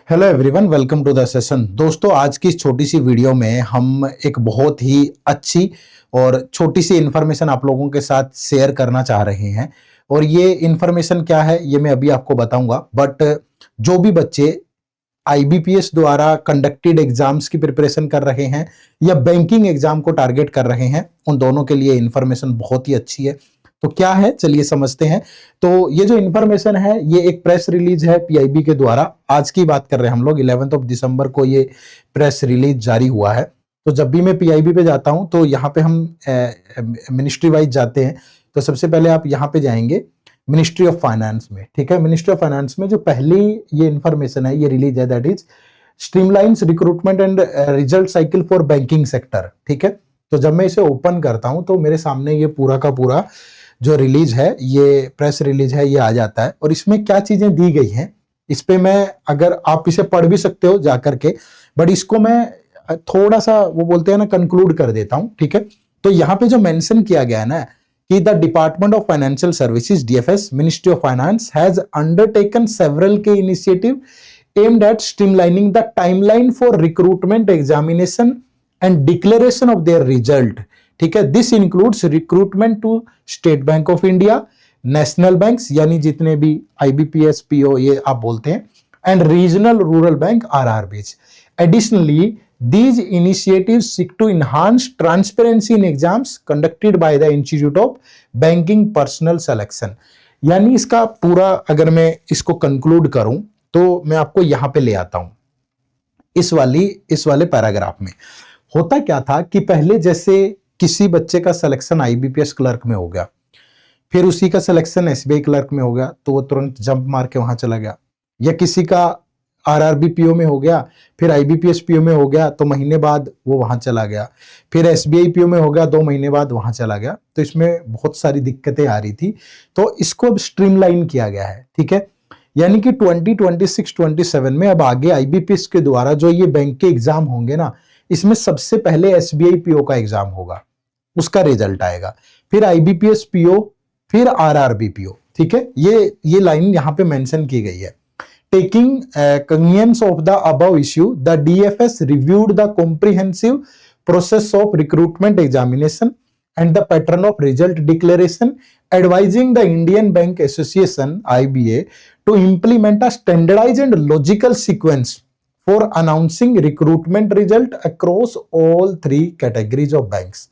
Hello everyone, welcome to the session. दोस्तों, आज की इस छोटी सी वीडियो में हम एक बहुत ही अच्छी और छोटी सी इन्फॉर्मेशन आप लोगों के साथ शेयर करना चाह रहे हैं। और ये इन्फॉर्मेशन क्या है ये मैं अभी आपको बताऊंगा। बट जो भी बच्चे आईबीपीएस द्वारा कंडक्टेड एग्जाम्स की प्रिपरेशन कर रहे हैं या बैंकिंग एग्जाम को टारगेट कर रहे हैं, उन दोनों के लिए इन्फॉर्मेशन बहुत ही अच्छी है। तो क्या है, चलिए समझते हैं। तो ये जो इन्फॉर्मेशन है ये एक प्रेस रिलीज है पीआईबी के द्वारा। आज की बात कर रहे हैं हम लोग, 11 दिसंबर को ये प्रेस रिलीज जारी हुआ है। तो जब भी मैं पीआईबी पे जाता हूं तो यहाँ पे हम मिनिस्ट्री वाइज जाते हैं। तो सबसे पहले आप यहाँ पे जाएंगे मिनिस्ट्री ऑफ फाइनेंस में। ठीक है, मिनिस्ट्री ऑफ फाइनेंस में जो पहली ये इन्फॉर्मेशन है ये रिलीज है, that is streamlines recruitment and result cycle for banking sector. ठीक है, तो जब मैं इसे ओपन करता हूं तो मेरे सामने ये पूरा का पूरा जो रिलीज है, ये प्रेस रिलीज है, ये आ जाता है। और इसमें क्या चीजें दी गई हैं इस पे मैं, अगर आप इसे पढ़ भी सकते हो जाकर के, बट इसको मैं थोड़ा सा वो बोलते हैं ना कंक्लूड कर देता हूं। ठीक है, तो यहाँ पे जो मेंशन किया गया है ना कि the department of financial services DFS, ministry of finance has undertaken several के initiative aimed at streamlining the timeline for recruitment examination and declaration of their result. ठीक है, this includes recruitment to State Bank of India, national banks यानी जितने भी IBPS PO ये आप बोलते हैं, and regional rural bank RRBs. Additionally these initiatives seek to enhance transparency in exams conducted by the Institute of Banking Personnel Selection। यानी इसका पूरा अगर मैं इसको कंक्लूड करूं तो मैं आपको यहां पे ले आता हूं। इस वाले पैराग्राफ में होता क्या था कि पहले जैसे किसी बच्चे का सिलेक्शन आईबीपीएस क्लर्क में हो गया, फिर उसी का सिलेक्शन एसबीआई क्लर्क में हो गया तो वो तुरंत जंप मार के वहां चला गया, या किसी का आरआरबी पीओ में हो गया, फिर आईबीपीएस पीओ में हो गया तो महीने बाद वो वहां चला गया, फिर एसबीआई पीओ में हो गया 2 महीने बाद वहां चला गया। तो इसमें बहुत सारी दिक्कतें आ रही थी, तो इसको स्ट्रीमलाइन किया गया है। ठीक है, यानी कि 2026-27 में अब आगे आईबीपीएस के द्वारा जो ये बैंक के एग्जाम होंगे ना, इसमें सबसे पहले एसबीआई पीओ का एग्जाम होगा, उसका रिजल्ट आएगा, फिर आईबीपीएस पीओ, फिर आरआरबी पीओ। ठीक है, ये लाइन यहां पे मेंशन की गई है। Taking convenience of the above issue, the DFS reviewed the comprehensive process of recruitment examination and the pattern of result declaration, advising the Indian Bank Association IBA to implement a standardized and logical sequence for announcing recruitment result across all 3 categories of banks.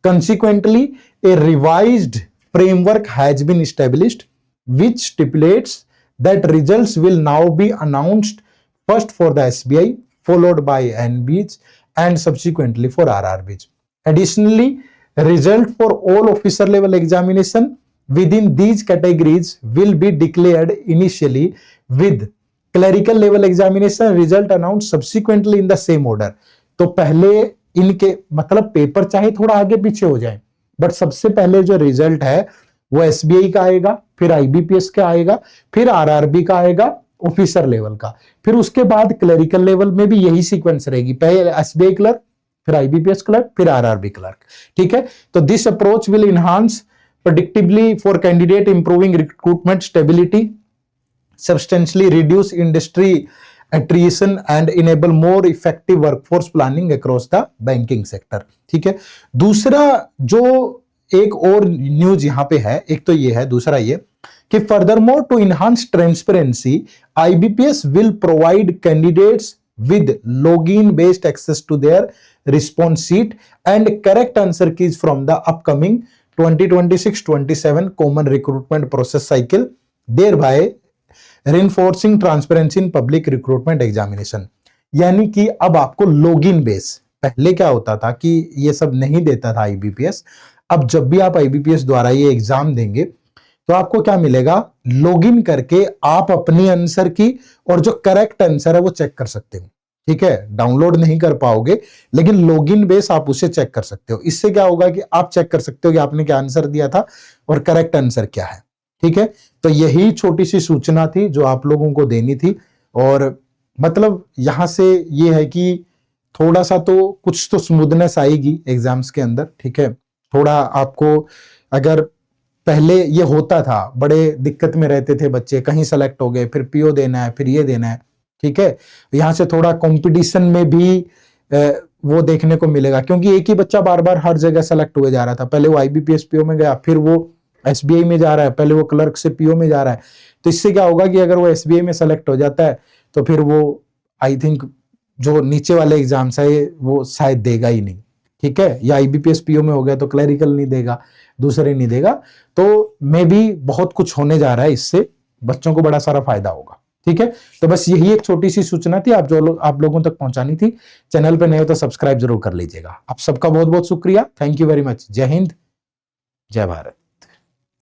Consequently, a revised framework has been established which stipulates that results will now be announced first for the SBI, followed by NBs, and subsequently for RRBs. Additionally, result for all officer level examination within these categories will be declared initially, with clerical level examination result announced subsequently in the same order। तो पहले इनके मतलब paper चाहे थोड़ा आगे पीछे हो जाए, बट सबसे पहले जो रिजल्ट है वो एसबीआई का आएगा, फिर आईबीपीएस का आएगा, फिर आरआरबी का आएगा ऑफिसर लेवल का, फिर उसके बाद क्लरिकल लेवल में भी यही सीक्वेंस रहेगी, पहले एसबीआई क्लर्क, फिर आईबीपीएस क्लर्क, फिर आरआरबी क्लर्क। ठीक है, तो this approach will enhance predictively for candidate, improving recruitment stability, substantially reduce industry attrition and enable more effective workforce planning across the banking sector। ठीक है, दूसरा जो एक और न्यूज यहां पे है, एक तो ये है, दूसरा ये कि furthermore to enhance transparency, IBPS will provide candidates with login based access to their response sheet and correct answer keys from the upcoming 2026-27 common recruitment process cycle, thereby reinforcing transparency in public recruitment examination। यानी कि अब आपको login base, पहले क्या होता था कि ये सब नहीं देता था आईबीपीएस, अब जब भी आप आईबीपीएस द्वारा ये एग्जाम देंगे तो आपको क्या मिलेगा, लॉगिन करके आप अपनी आंसर की और जो करेक्ट आंसर है वो चेक कर सकते हो। ठीक है, डाउनलोड नहीं कर पाओगे लेकिन लॉगिन बेस आप उसे चेक कर सकते हो। इससे क्या होगा कि आप चेक कर सकते हो कि आपने क्या आंसर दिया था और करेक्ट आंसर क्या है। ठीक है, तो यही छोटी सी सूचना थी जो आप लोगों को देनी थी। और मतलब यहां से ये है कि थोड़ा सा तो कुछ तो स्मूथनेस आएगी एग्जाम्स के अंदर। ठीक है, थोड़ा आपको, अगर पहले ये होता था, बड़े दिक्कत में रहते थे बच्चे, कहीं सेलेक्ट हो गए, फिर पीओ देना है, फिर ये देना है, ठीक है, यहाँ से थोड़ा कंपटीशन में भी वो देखने को मिलेगा, क्योंकि एक ही बच्चा बार बार हर जगह सेलेक्ट हुए जा रहा था। पहले वो आईबीपीएस पीओ में गया, फिर वो एसबीआई में जा रहा है, पहले वो क्लर्क से पीओ में जा रहा है। तो इससे क्या होगा कि अगर वो एसबीआई में सेलेक्ट हो जाता है तो फिर वो आई थिंक जो नीचे वाले एग्जाम्स है वो शायद देगा ही नहीं, ठीक है। या आईबीपीएस पीओ में हो गया तो क्लरिकल नहीं देगा, दूसरे नहीं देगा। तो मे भी बहुत कुछ होने जा रहा है, इससे बच्चों को बड़ा सारा फायदा होगा, ठीक है। तो बस यही एक छोटी सी सूचना थी आप लोगों तक पहुंचानी थी। चैनल पे नए हो तो सब्सक्राइब जरूर कर लीजिएगा। आप सबका बहुत बहुत शुक्रिया, थैंक यू वेरी मच। जय हिंद, जय भारत।